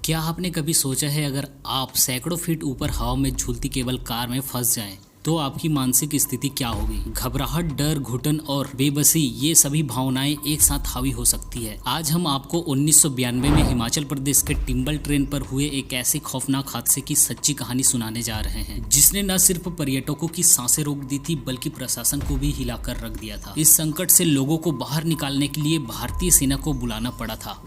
क्या आपने कभी सोचा है अगर आप सैकड़ों फीट ऊपर हवा में झूलती केबल कार में फंस जाएं तो आपकी मानसिक स्थिति क्या होगी। घबराहट, डर, घुटन और बेबसी, ये सभी भावनाएं एक साथ हावी हो सकती है। आज हम आपको 1992 में हिमाचल प्रदेश के टिम्बल ट्रेन पर हुए एक ऐसे खौफनाक हादसे की सच्ची कहानी सुनाने जा रहे हैं जिसने न सिर्फ पर्यटकों की सांसें रोक दी थी बल्कि प्रशासन को भी हिलाकर रख दिया था। इस संकट से लोगों को बाहर निकालने के लिए भारतीय सेना को बुलाना पड़ा था।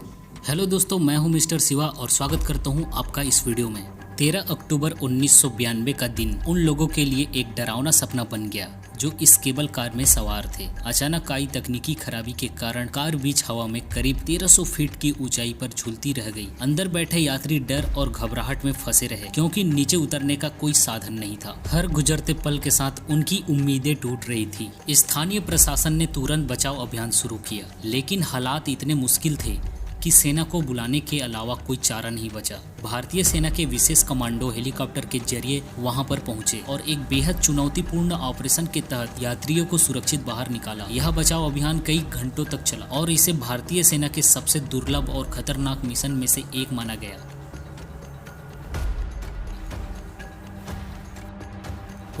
हेलो दोस्तों, मैं हूं मिस्टर शिवा और स्वागत करता हूं आपका इस वीडियो में। 13 अक्टूबर 1992 का दिन उन लोगों के लिए एक डरावना सपना बन गया जो इस केबल कार में सवार थे। अचानक आई तकनीकी खराबी के कारण कार बीच हवा में करीब 1300 फीट की ऊंचाई पर झूलती रह गई। अंदर बैठे यात्री डर और घबराहट में फंसे रहे क्योंकि नीचे उतरने का कोई साधन नहीं था। हर गुजरते पल के साथ उनकी उम्मीदें टूट रही थी। स्थानीय प्रशासन ने तुरंत बचाव अभियान शुरू किया, लेकिन हालात इतने मुश्किल थे कि सेना को बुलाने के अलावा कोई चारा नहीं बचा। भारतीय सेना के विशेष कमांडो हेलीकॉप्टर के जरिए वहां पर पहुंचे और एक बेहद चुनौतीपूर्ण ऑपरेशन के तहत यात्रियों को सुरक्षित बाहर निकाला। यह बचाव अभियान कई घंटों तक चला और इसे भारतीय सेना के सबसे दुर्लभ और खतरनाक मिशन में से एक माना गया।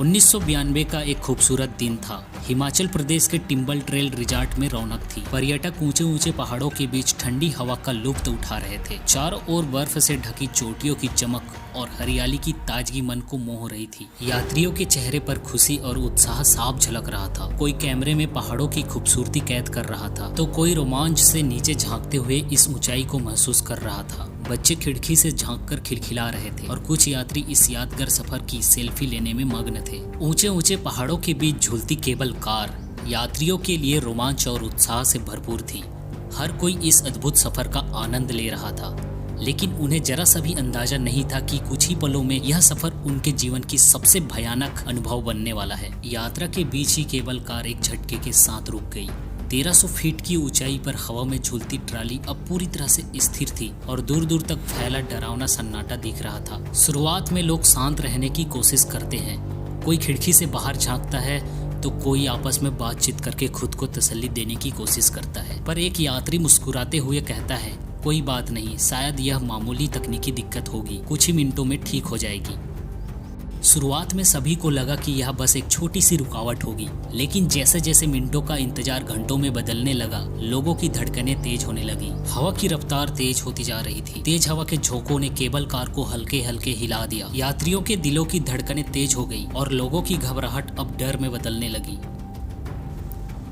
1992 का एक खूबसूरत दिन था। हिमाचल प्रदेश के टिम्बल ट्रेल रिजॉर्ट में रौनक थी। पर्यटक ऊंचे ऊंचे पहाड़ों के बीच ठंडी हवा का लुत्फ उठा रहे थे। चारों ओर बर्फ से ढकी चोटियों की चमक और हरियाली की ताजगी मन को मोह रही थी। यात्रियों के चेहरे पर खुशी और उत्साह साफ झलक रहा था। कोई कैमरे में पहाड़ों की खूबसूरती कैद कर रहा था तो कोई रोमांच से नीचे झांकते हुए इस ऊंचाई को महसूस कर रहा था। बच्चे खिड़की से झांककर खिलखिला रहे थे और कुछ यात्री इस यादगार सफर की सेल्फी लेने में मग्न थे। ऊंचे ऊंचे पहाड़ों के बीच झूलती केबल कार यात्रियों के लिए रोमांच और उत्साह से भरपूर थी। हर कोई इस अद्भुत सफर का आनंद ले रहा था, लेकिन उन्हें जरा सा भी अंदाजा नहीं था कि कुछ ही पलों में यह सफर उनके जीवन की सबसे भयानक अनुभव बनने वाला है। यात्रा के बीच ही केबल कार एक झटके के साथ रुक गई। 1300 फीट की ऊंचाई पर हवा में झूलती ट्राली अब पूरी तरह से स्थिर थी और दूर दूर तक फैला डरावना सन्नाटा दिख रहा था। शुरुआत में लोग शांत रहने की कोशिश करते हैं, कोई खिड़की से बाहर झांकता है तो कोई आपस में बातचीत करके खुद को तसल्ली देने की कोशिश करता है। पर एक यात्री मुस्कुराते हुए कहता है, कोई बात नहीं, शायद यह मामूली तकनीकी दिक्कत होगी, कुछ ही मिनटों में ठीक हो जाएगी। शुरुआत में सभी को लगा कि यह बस एक छोटी सी रुकावट होगी, लेकिन जैसे जैसे मिनटों का इंतजार घंटों में बदलने लगा, लोगों की धड़कनें तेज होने लगी। हवा की रफ्तार तेज होती जा रही थी। तेज हवा के झोंकों ने केबल कार को हल्के हल्के हिला दिया। यात्रियों के दिलों की धड़कनें तेज हो गई और लोगों की घबराहट अब डर में बदलने लगी।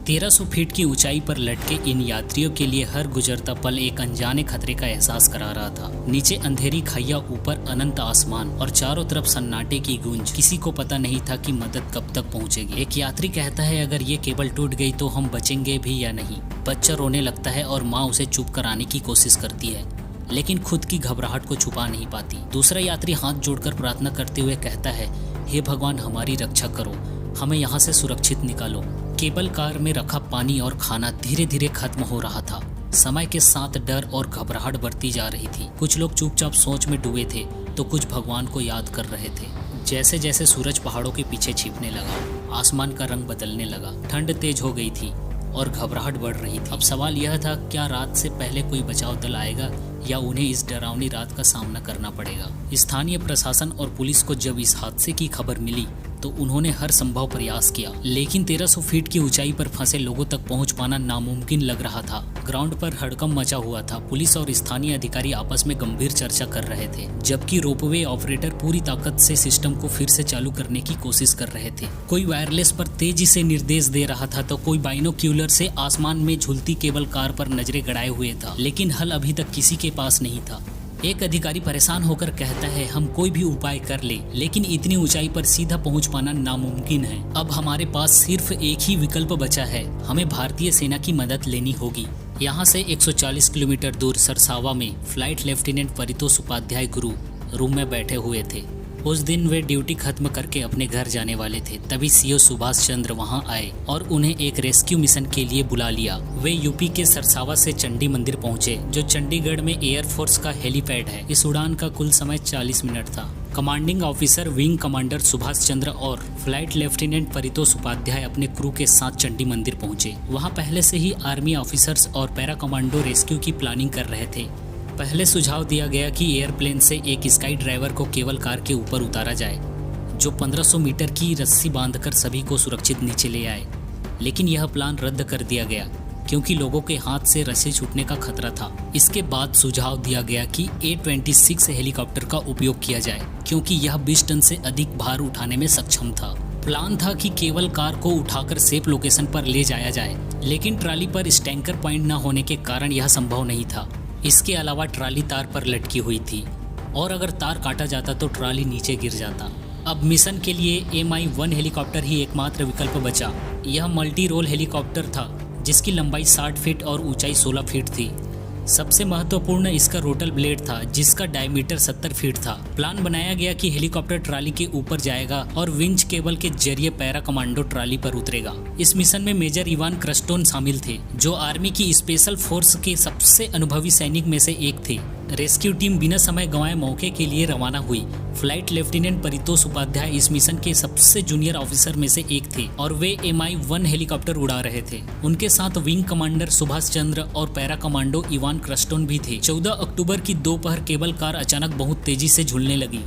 1300 फीट की ऊंचाई पर लटके इन यात्रियों के लिए हर गुजरता पल एक अनजाने खतरे का एहसास करा रहा था। नीचे अंधेरी खाइया, ऊपर अनंत आसमान और चारों तरफ सन्नाटे की गूंज। किसी को पता नहीं था कि मदद कब तक पहुंचेगी। एक यात्री कहता है, अगर ये केबल टूट गई तो हम बचेंगे भी या नहीं। बच्चा रोने लगता है और माँ उसे चुप कराने की कोशिश करती है, लेकिन खुद की घबराहट को छुपा नहीं पाती। दूसरा यात्री हाथ जोड़कर प्रार्थना करते हुए कहता है, हे भगवान, हमारी रक्षा करो, हमें यहाँ से सुरक्षित निकालो। केबल कार में रखा पानी और खाना धीरे धीरे खत्म हो रहा था। समय के साथ डर और घबराहट बढ़ती जा रही थी। कुछ लोग चुपचाप सोच में डूबे थे तो कुछ भगवान को याद कर रहे थे। जैसे जैसे सूरज पहाड़ों के पीछे छिपने लगा, आसमान का रंग बदलने लगा। ठंड तेज हो गई थी और घबराहट बढ़ रही थी। अब सवाल यह था, क्या रात से पहले कोई बचाव दल आएगा या उन्हें इस डरावनी रात का सामना करना पड़ेगा। स्थानीय प्रशासन और पुलिस को जब इस हादसे की खबर मिली तो उन्होंने हर संभव प्रयास किया, लेकिन 1300 फीट की ऊंचाई पर फंसे लोगों तक पहुंच पाना नामुमकिन लग रहा था। ग्राउंड पर हड़कंप मचा हुआ था। पुलिस और स्थानीय अधिकारी आपस में गंभीर चर्चा कर रहे थे, जबकि रोपवे ऑपरेटर पूरी ताकत से सिस्टम को फिर से चालू करने की कोशिश कर रहे थे। कोई वायरलेस पर तेजी से निर्देश दे रहा था तो कोई बाइनोक्यूलर से आसमान में झूलती केबल कार पर नजरें गड़ाए हुए था, लेकिन हल अभी तक किसी के पास नहीं था। एक अधिकारी परेशान होकर कहता है, हम कोई भी उपाय कर ले, लेकिन इतनी ऊंचाई पर सीधा पहुंच पाना नामुमकिन है। अब हमारे पास सिर्फ एक ही विकल्प बचा है, हमें भारतीय सेना की मदद लेनी होगी। यहाँ से 140 किलोमीटर दूर सरसावा में फ्लाइट लेफ्टिनेंट परितोष उपाध्याय गुरु रूम में बैठे हुए थे। उस दिन वे ड्यूटी खत्म करके अपने घर जाने वाले थे। तभी सीओ सुभाष चंद्र वहां आए और उन्हें एक रेस्क्यू मिशन के लिए बुला लिया। वे यूपी के सरसावा से चंडी मंदिर पहुंचे, जो चंडीगढ़ में एयरफोर्स का हेलीपैड है। इस उड़ान का कुल समय 40 मिनट था। Commanding officer wing commander Subhash Chandra और फ्लाइट लेफ्टिनेंट परितोष उपाध्याय अपने क्रू के साथ चंडी मंदिर पहुंचे। वहां पहले से ही आर्मी ऑफिसर्स और पैरा कमांडो रेस्क्यू की प्लानिंग कर रहे थे। पहले सुझाव दिया गया कि एयरप्लेन से एक स्काई ड्राइवर को केबल कार के ऊपर उतारा जाए, जो 1500 मीटर की रस्सी बांधकर सभी को सुरक्षित नीचे ले आए। लेकिन यह प्लान रद्द कर दिया गया क्योंकि लोगों के हाथ से रस्सी छूटने का खतरा था। इसके बाद सुझाव दिया गया कि A-26 हेलीकॉप्टर का उपयोग किया जाए क्योंकि यह 20 टन से अधिक भार उठाने में सक्षम था। प्लान था कि केबल कार को उठाकर सेफ लोकेशन पर ले जाया जाए, लेकिन ट्राली पर स्टैंकर पॉइंट न होने के कारण यह संभव नहीं था। इसके अलावा ट्राली तार पर लटकी हुई थी और अगर तार काटा जाता तो ट्राली नीचे गिर जाता। अब मिशन के लिए Mi-1 हेलीकॉप्टर ही एकमात्र विकल्प बचा। यह मल्टी रोल हेलीकॉप्टर था जिसकी लंबाई 60 फीट और ऊंचाई 16 फीट थी। सबसे महत्वपूर्ण इसका रोटल ब्लेड था जिसका डायमीटर 70 फीट था। प्लान बनाया गया कि हेलीकॉप्टर ट्राली के ऊपर जाएगा और विंच केबल के जरिए पैरा कमांडो ट्राली पर उतरेगा। इस मिशन में मेजर इवान क्रस्टोन शामिल थे, जो आर्मी की स्पेशल फोर्स के सबसे अनुभवी सैनिक में से एक थे। रेस्क्यू टीम बिना समय गंवाए मौके के लिए रवाना हुई। फ्लाइट लेफ्टिनेंट परितोष उपाध्याय इस मिशन के सबसे जूनियर ऑफिसर में से एक थे और वे Mi-1 हेलीकॉप्टर उड़ा रहे थे। उनके साथ विंग कमांडर सुभाष चंद्र और पैरा कमांडो इवान क्रस्टोन भी थे। 14 अक्टूबर की दोपहर केबल कार अचानक बहुत तेजी से झूलने लगी।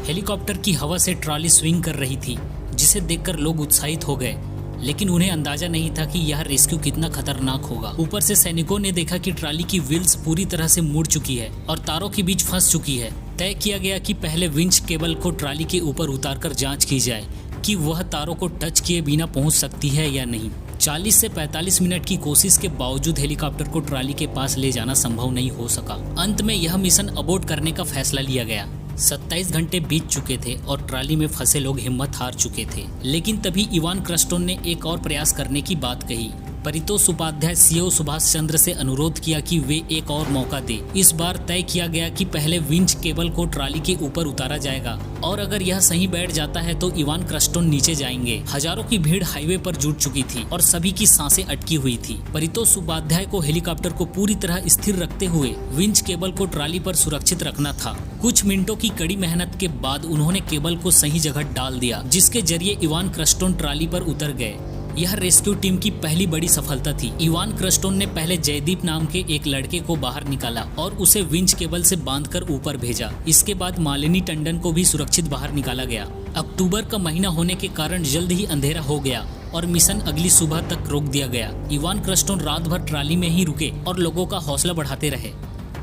हेलीकॉप्टर की हवा से ट्रॉली स्विंग कर रही थी, जिसे देखकर लोग उत्साहित हो गए, लेकिन उन्हें अंदाजा नहीं था कि यह रेस्क्यू कितना खतरनाक होगा। ऊपर से सैनिकों ने देखा कि ट्राली की व्हील्स पूरी तरह से मुड़ चुकी है और तारों के बीच फंस चुकी है। तय किया गया कि पहले विंच केबल को ट्राली के ऊपर उतारकर जांच की जाए कि वह तारों को टच किए बिना पहुंच सकती है या नहीं। 40 से 45 मिनट की कोशिश के बावजूद हेलीकॉप्टर को ट्राली के पास ले जाना संभव नहीं हो सका। अंत में यह मिशन अबॉर्ट करने का फैसला लिया गया। 27 घंटे बीत चुके थे और ट्राली में फंसे लोग हिम्मत हार चुके थे। लेकिन तभी इवान क्रस्टोन ने एक और प्रयास करने की बात कही। परितोष उपाध्याय सीओ सुभाष चंद्र से अनुरोध किया कि वे एक और मौका दे। इस बार तय किया गया कि पहले विंच केबल को ट्राली के ऊपर उतारा जाएगा और अगर यह सही बैठ जाता है तो इवान क्रस्टोन नीचे जाएंगे। हजारों की भीड़ हाईवे पर जुट चुकी थी और सभी की सांसें अटकी हुई थी। परितोष उपाध्याय को हेलीकॉप्टर को पूरी तरह स्थिर रखते हुए विंच केबल को ट्राली पर सुरक्षित रखना था। कुछ मिनटों की कड़ी मेहनत के बाद उन्होंने केबल को सही जगह डाल दिया, जिसके जरिए इवान क्रस्टोन ट्राली पर उतर गए। यह रेस्क्यू टीम की पहली बड़ी सफलता थी। इवान क्रस्टोन ने पहले जयदीप नाम के एक लड़के को बाहर निकाला और उसे विंच केबल से बांधकर ऊपर भेजा। इसके बाद मालिनी टंडन को भी सुरक्षित बाहर निकाला गया। अक्टूबर का महीना होने के कारण जल्द ही अंधेरा हो गया और मिशन अगली सुबह तक रोक दिया गया। इवान क्रस्टोन रात भर ट्राली में ही रुके और लोगों का हौसला बढ़ाते रहे।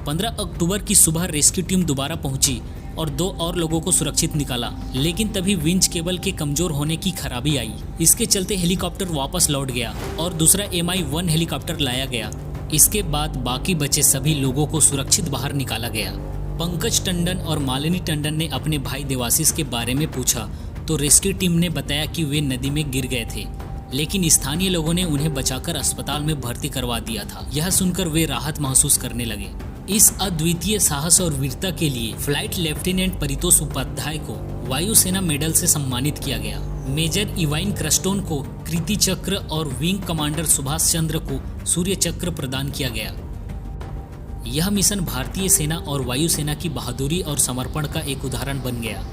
15 अक्टूबर की सुबह रेस्क्यू टीम दोबारा पहुंची और 2 और लोगों को सुरक्षित निकाला, लेकिन तभी विंच केबल के कमजोर होने की खराबी आई। इसके चलते हेलीकॉप्टर वापस लौट गया और दूसरा Mi-1 हेलीकॉप्टर लाया गया। इसके बाद बाकी बचे सभी लोगों को सुरक्षित बाहर निकाला गया। पंकज टंडन और मालिनी टंडन ने अपने भाई देवाशीष के बारे में पूछा तो रेस्क्यू टीम ने बताया कि वे नदी में गिर गए थे, लेकिन स्थानीय लोगों ने उन्हें बचाकर अस्पताल में भर्ती करवा दिया था। यह सुनकर वे राहत महसूस करने लगे। इस अद्वितीय साहस और वीरता के लिए फ्लाइट लेफ्टिनेंट परितोष उपाध्याय को वायुसेना मेडल से सम्मानित किया गया। मेजर इवान क्रस्टोन को कीर्ति चक्र और विंग कमांडर सुभाष चंद्र को सूर्य चक्र प्रदान किया गया। यह मिशन भारतीय सेना और वायुसेना की बहादुरी और समर्पण का एक उदाहरण बन गया।